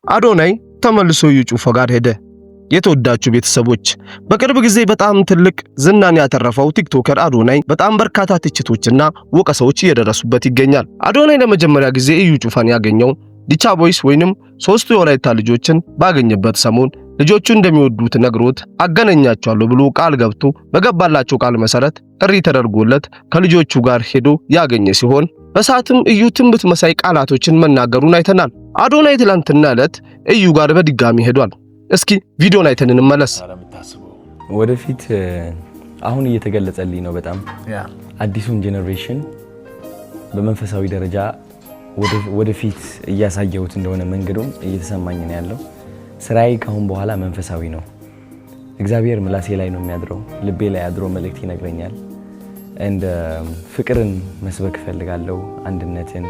አዶናይ ተመልሶ እዩ ጩፋ ጋር ሄደ። የተወዳጁ ቤተሰቦች በቅርብ ጊዜ በጣም ትልቅ ዝናን ያተረፈው ቲክቶከር አዶናይ በጣም በርካታ ትችቶችና ወቀሳዎች እየደረሱበት ይገኛል። አዶናይ ለመጀመሪያ ጊዜ እዩ ጩፋን ያገኘው ዲቻ ቦይስ ወይንም ሶስቱ የወላይታ ልጆችን ባገኘበት ሰሞን ልጆቹ እንደሚወዱት ነግሮት አገናኛቸዋለሁ ብሎ ቃል ገብቶ በገባላቸው ቃል መሰረት ጥሪ ተደርጎለት ከልጆቹ ጋር ሄዶ ያገኘ ሲሆን በሰዓትም እዩ ትንቢት መሳይ ቃላቶችን መናገሩን አይተናል። አዶናይ ትላንትና ዕለት እዩ ጋር በድጋሚ ሄዷል። እስኪ ቪዲዮን አይተን እንመለስ። ወደፊት አሁን እየተገለጸልኝ ነው በጣም አዲሱን ጄነሬሽን በመንፈሳዊ ደረጃ ወደፊት እያሳየሁት እንደሆነ መንገዱን እየተሰማኝ ነው ያለው። ስራዬ ካሁን በኋላ መንፈሳዊ ነው። እግዚአብሔር ምላሴ ላይ ነው የሚያድረው፣ ልቤ ላይ አድሮ መልእክት ይነግረኛል። እንደ ፍቅርን መስበክ ፈልጋለሁ፣ አንድነትን፣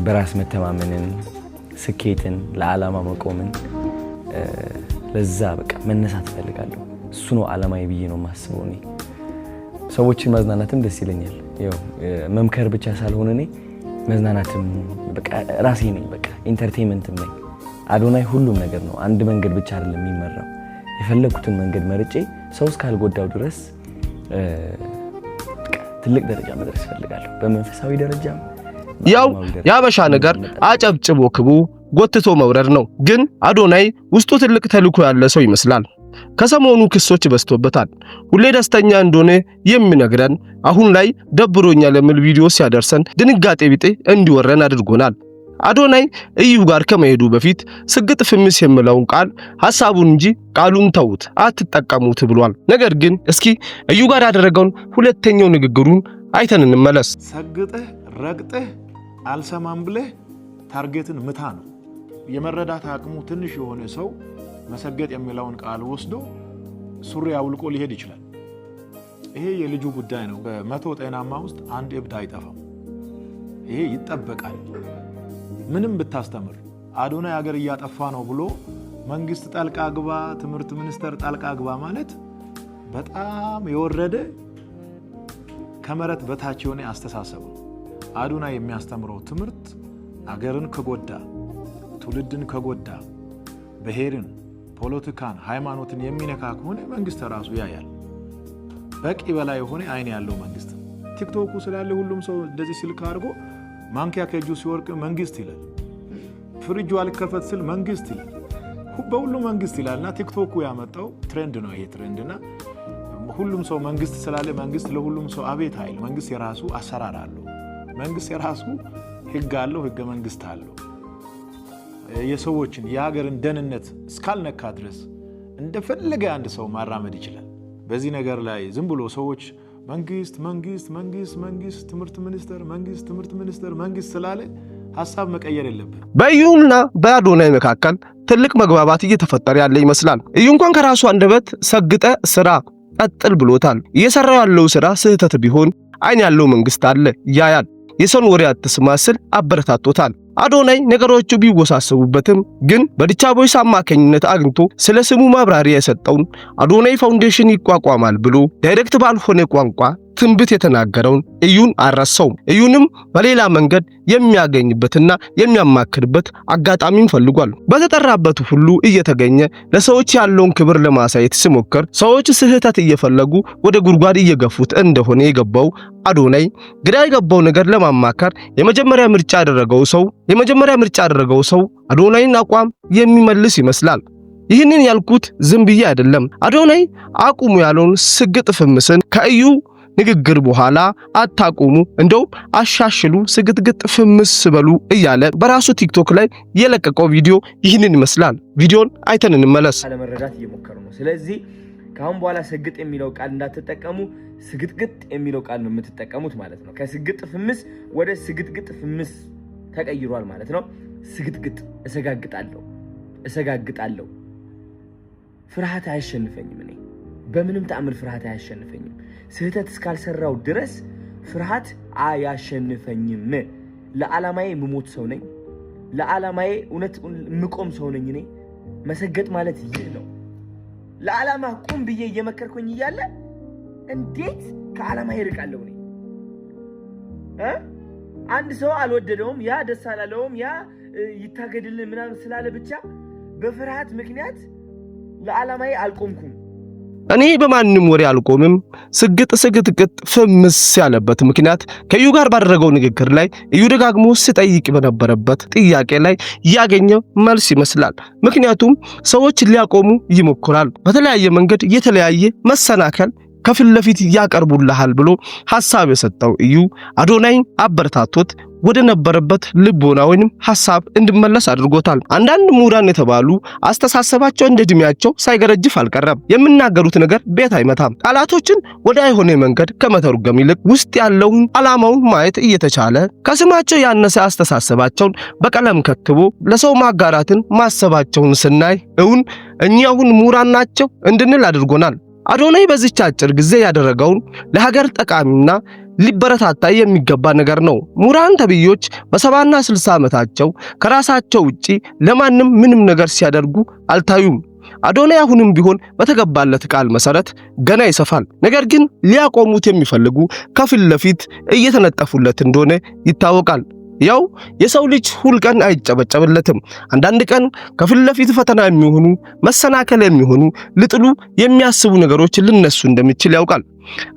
በራስ መተማመንን፣ ስኬትን፣ ለዓላማ መቆምን ለዛ በቃ መነሳት ፈልጋለሁ። እሱ ነው ዓላማዬ ብዬ ነው የማስበው። እኔ ሰዎችን ማዝናናትም ደስ ይለኛል። ያው መምከር ብቻ ሳልሆን እኔ መዝናናትም በቃ ራሴ ነኝ፣ በቃ ኢንተርቴይንመንትም ነኝ። አዶናይ ሁሉም ነገር ነው። አንድ መንገድ ብቻ አይደለም የሚመራው። የፈለኩትን መንገድ መርጬ ሰው እስካልጎዳው ድረስ ትልቅ ደረጃ መድረስ ፈልጋለሁ። በመንፈሳዊ ደረጃም ያው ያበሻ ነገር አጨብጭቦ ክቡ ጎትቶ መውረድ ነው። ግን አዶናይ ውስጡ ትልቅ ተልዕኮ ያለ ሰው ይመስላል። ከሰሞኑ ክሶች በዝቶበታል። ሁሌ ደስተኛ እንደሆነ የሚነግረን አሁን ላይ ደብሮኛል የሚል ቪዲዮ ሲያደርሰን ድንጋጤ ቢጤ እንዲወረን አድርጎናል። አዶናይ እዩ ጋር ከመሄዱ በፊት ስግጥ ፍምስ የሚለውን ቃል ሐሳቡን እንጂ ቃሉን ተውት አትጠቀሙት ብሏል። ነገር ግን እስኪ እዩ ጋር ያደረገውን ሁለተኛው ንግግሩን አይተን እንመለስ። ሰግጠህ ረግጠህ አልሰማም ብለህ ታርጌትን ምታ ነው። የመረዳት አቅሙ ትንሽ የሆነ ሰው መሰገጥ የሚለውን ቃል ወስዶ ሱሪ አውልቆ ሊሄድ ይችላል። ይሄ የልጁ ጉዳይ ነው። በመቶ ጤናማ ውስጥ አንድ እብድ አይጠፋም። ይሄ ይጠበቃል። ምንም ብታስተምር አዶናይ ሀገር እያጠፋ ነው ብሎ መንግስት ጣልቃ ግባ፣ ትምህርት ሚኒስቴር ጣልቃ ግባ ማለት በጣም የወረደ ከመሬት በታች የሆነ አስተሳሰብ። አዶናይ የሚያስተምረው ትምህርት አገርን ከጎዳ፣ ትውልድን ከጎዳ፣ ብሔርን፣ ፖለቲካን፣ ሃይማኖትን የሚነካ ከሆነ መንግስት ራሱ ያያል። በቂ በላይ የሆነ አይን ያለው መንግስት። ቲክቶኩ ስላለ ሁሉም ሰው እንደዚህ ስልክ አድርጎ ማንኪያ ከእጁ ሲወርቅ መንግስት ይላል፣ ፍሪጁ አልከፈት ስል መንግስት ይላል፣ በሁሉ መንግስት ይላልና ቲክቶኩ ያመጣው ትሬንድ ነው። ይሄ ትሬንድና ሁሉም ሰው መንግስት ስላለ መንግስት ለሁሉም ሰው አቤት አይል። መንግስት የራሱ አሰራር አለው። መንግስት የራሱ ህግ አለው፣ ህገ መንግስት አለው። የሰዎችን የሀገርን ደህንነት እስካልነካ ድረስ እንደፈለገ አንድ ሰው ማራመድ ይችላል። በዚህ ነገር ላይ ዝም ብሎ ሰዎች መንግስት ትምህርት ሚኒስቴር መንግስት ስላለ ሐሳብ መቀየር የለብን። በእዩና በአዶናይ መካከል ትልቅ መግባባት እየተፈጠረ ያለ ይመስላል። እዩ እንኳን ከራሱ አንደበት ሰግጠ ስራ ቀጥል ብሎታል። እየሰራው ያለው ስራ ስህተት ቢሆን አይን ያለው መንግስት አለ ያያል። የሰውን ወሬ አትስማ ስል አበረታቶታል። አዶናይ ነገሮቹ ቢወሳሰቡበትም ግን በዲቻ ቦይስ አማካኝነት አግኝቶ ስለ ስሙ ማብራሪያ የሰጠውን አዶናይ ፋውንዴሽን ይቋቋማል ብሎ ዳይሬክት ባልሆነ ቋንቋ ትንቢት የተናገረውን እዩን አረሰውም። እዩንም በሌላ መንገድ የሚያገኝበትና የሚያማክርበት አጋጣሚን ፈልጓል። በተጠራበት ሁሉ እየተገኘ ለሰዎች ያለውን ክብር ለማሳየት ሲሞክር ሰዎች ስህተት እየፈለጉ ወደ ጉድጓድ እየገፉት እንደሆነ የገባው አዶናይ ግራ የገባው ነገር ለማማከር የመጀመሪያ ምርጫ ያደረገው ሰው አዶናይን አቋም የሚመልስ ይመስላል። ይህንን ያልኩት ዝም ብዬ አይደለም። አዶናይ አቁሙ ያለውን ስግጥ ፍምስን ከእዩ ንግግር በኋላ አታቁሙ፣ እንደው አሻሽሉ፣ ስግጥግጥ ፍምስ በሉ እያለ በራሱ ቲክቶክ ላይ የለቀቀው ቪዲዮ ይህንን ይመስላል። ቪዲዮን አይተን እንመለስ። ለመረዳት እየሞከሩ ነው። ስለዚህ ካሁን በኋላ ስግጥ የሚለው ቃል እንዳትጠቀሙ፣ ስግጥግጥ የሚለው ቃል ነው የምትጠቀሙት ማለት ነው። ከስግጥ ፍምስ ወደ ስግጥግጥ ፍምስ ተቀይሯል ማለት ነው። ስግጥግጥ እሰጋግጣለሁ። ፍርሃት አያሸንፈኝም። እኔ በምንም ተአምር ፍርሃት አያሸንፈኝም። ስህተት እስካልሰራው ድረስ ፍርሃት አያሸንፈኝም። ለዓላማዬ ምሞት ሰው ነኝ። ለዓላማዬ እውነት ምቆም ሰው ነኝ። እኔ መሰገጥ ማለት ይህ ነው። ለዓላማ ቁም ብዬ እየመከርኩኝ እያለ እንዴት ከዓላማዬ እርቃለሁ? እኔ አንድ ሰው አልወደደውም፣ ያ ደስ አላለውም፣ ያ ይታገድልን ምናምን ስላለ ብቻ በፍርሃት ምክንያት ለዓላማዬ አልቆምኩም። እኔ በማንንም ወሬ አልቆምም ስግጥግጥ ፍምስ ያለበት ምክንያት ከዩ ጋር ባደረገው ንግግር ላይ እዩ ደጋግሞ ሲጠይቅ በነበረበት ጥያቄ ላይ ያገኘው መልስ ይመስላል። ምክንያቱም ሰዎች ሊያቆሙ ይሞክራል፣ በተለያየ መንገድ የተለያየ መሰናከል ከፊት ለፊት ያቀርቡልሃል ብሎ ሐሳብ የሰጠው እዩ አዶናይን አበረታቶት ወደ ነበረበት ልቦና ወይንም ሐሳብ እንድመለስ አድርጎታል። አንዳንድ ምሁራን የተባሉ አስተሳሰባቸው እንደ እድሜያቸው ሳይገረጅፍ አልቀረም። የሚናገሩት ነገር ቤት አይመታም። ቃላቶችን ወደ አይሆነ መንገድ ከመተርጎም ይልቅ ውስጥ ያለውን ዓላማውን ማየት እየተቻለ ከስማቸው ያነሰ አስተሳሰባቸውን በቀለም ከትቦ ለሰው ማጋራትን ማሰባቸውን ስናይ እውን እኚህ አሁን ምሁራን ናቸው እንድንል አድርጎናል። አዶናይ በዚች አጭር ጊዜ ያደረገውን ለሀገር ጠቃሚና ሊበረታታ የሚገባ ነገር ነው። ምሁራን ተብዮች በ70 እና 60 ዓመታቸው ከራሳቸው ውጪ ለማንም ምንም ነገር ሲያደርጉ አልታዩም። አዶናይ አሁንም ቢሆን በተገባለት ቃል መሰረት ገና ይሰፋል። ነገር ግን ሊያቆሙት የሚፈልጉ ከፊት ለፊት እየተነጠፉለት እንደሆነ ይታወቃል። ያው የሰው ልጅ ሁል ቀን አይጨበጨብለትም። አንዳንድ ቀን ከፊት ለፊት ፈተና የሚሆኑ መሰናከል የሚሆኑ ልጥሉ የሚያስቡ ነገሮች ልነሱ እንደሚችል ያውቃል።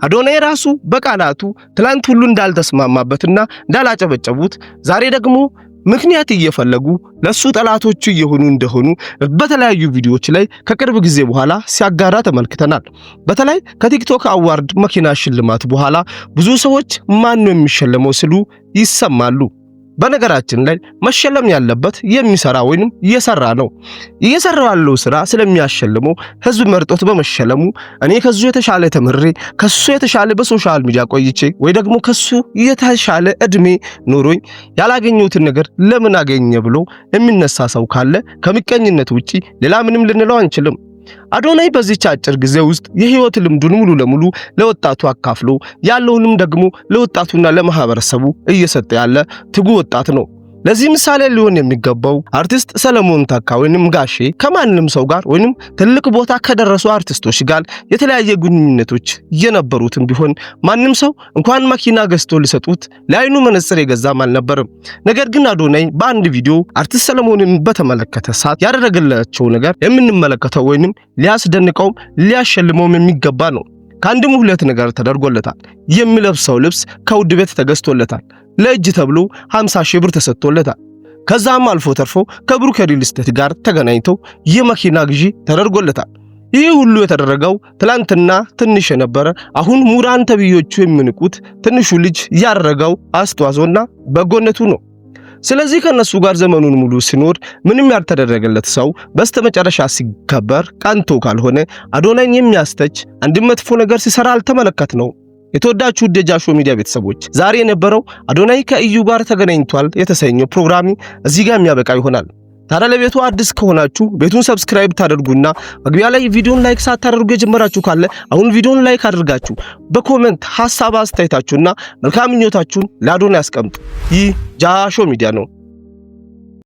አዶናይ ራሱ በቃላቱ ትላንት ሁሉ እንዳልተስማማበትና እንዳላጨበጨቡት ዛሬ ደግሞ ምክንያት እየፈለጉ ለሱ ጠላቶቹ እየሆኑ እንደሆኑ በተለያዩ ቪዲዮዎች ላይ ከቅርብ ጊዜ በኋላ ሲያጋራ ተመልክተናል። በተለይ ከቲክቶክ አዋርድ መኪና ሽልማት በኋላ ብዙ ሰዎች ማን ነው የሚሸለመው ሲሉ ይሰማሉ። በነገራችን ላይ መሸለም ያለበት የሚሰራ ወይንም እየሰራ ነው። እየሰራው ያለው ስራ ስለሚያሸልመው ህዝብ መርጦት በመሸለሙ እኔ ከሱ የተሻለ ተምሬ ከሱ የተሻለ በሶሻል ሚዲያ ቆይቼ ወይ ደግሞ ከሱ የተሻለ እድሜ ኖሮኝ ያላገኘሁትን ነገር ለምን አገኘ ብሎ የሚነሳ ሰው ካለ ከሚቀኝነት ውጪ ሌላ ምንም ልንለው አንችልም። አዶናይ በዚህ አጭር ጊዜ ውስጥ የህይወት ልምዱን ሙሉ ለሙሉ ለወጣቱ አካፍሎ ያለውንም ደግሞ ለወጣቱና ለማህበረሰቡ እየሰጠ ያለ ትጉ ወጣት ነው። ለዚህ ምሳሌ ሊሆን የሚገባው አርቲስት ሰለሞን ተካ ወይንም ጋሼ ከማንንም ሰው ጋር ወይንም ትልቅ ቦታ ከደረሱ አርቲስቶች ጋር የተለያየ ግንኙነቶች የነበሩትም ቢሆን ማንንም ሰው እንኳን መኪና ገዝቶ ሊሰጡት ለአይኑ መነጽር የገዛም አልነበረም። ነገር ግን አዶናይ በአንድ ቪዲዮ አርቲስት ሰለሞንን በተመለከተ ሰዓት ያደረገላቸው ነገር የምንመለከተው ወይንም ሊያስደንቀውም ሊያሸልመውም የሚገባ ነው። ከአንድም ሁለት ነገር ተደርጎለታል። የሚለብሰው ልብስ ከውድ ቤት ተገዝቶለታል። ለእጅ ተብሎ 50 ሺህ ብር ተሰጥቶለታል። ከዛም አልፎ ተርፎ ከብሩክ ሪል ስቴት ጋር ተገናኝተው የመኪና ግዢ ተደርጎለታል። ይህ ሁሉ የተደረገው ትላንትና ትንሽ የነበረ አሁን ምሁራን ተብዮቹ የሚንቁት ትንሹ ልጅ ያደረገው አስተዋጽኦና በጎነቱ ነው። ስለዚህ ከነሱ ጋር ዘመኑን ሙሉ ሲኖር ምንም ያልተደረገለት ሰው በስተመጨረሻ ሲከበር ቀንቶ ካልሆነ አዶናይን የሚያስተች አንድ መጥፎ ነገር ሲሰራ አልተመለከት ነው። የተወዳችሁ ደጃሾ ሚዲያ ቤተሰቦች ዛሬ የነበረው አዶናይ ከእዩ ጋር ተገናኝቷል የተሰኘው ፕሮግራም እዚህ ጋር የሚያበቃ ይሆናል። ታዲያ ለቤቱ አዲስ ከሆናችሁ ቤቱን ሰብስክራይብ ታደርጉና መግቢያ ላይ ቪዲዮን ላይክ ሳታደርጉ የጀመራችሁ ካለ አሁን ቪዲዮን ላይክ አድርጋችሁ በኮሜንት ሐሳብ አስተያየታችሁና መልካም ምኞታችሁን ለአዶናይ አስቀምጡ። ይህ ጃሾ ሚዲያ ነው።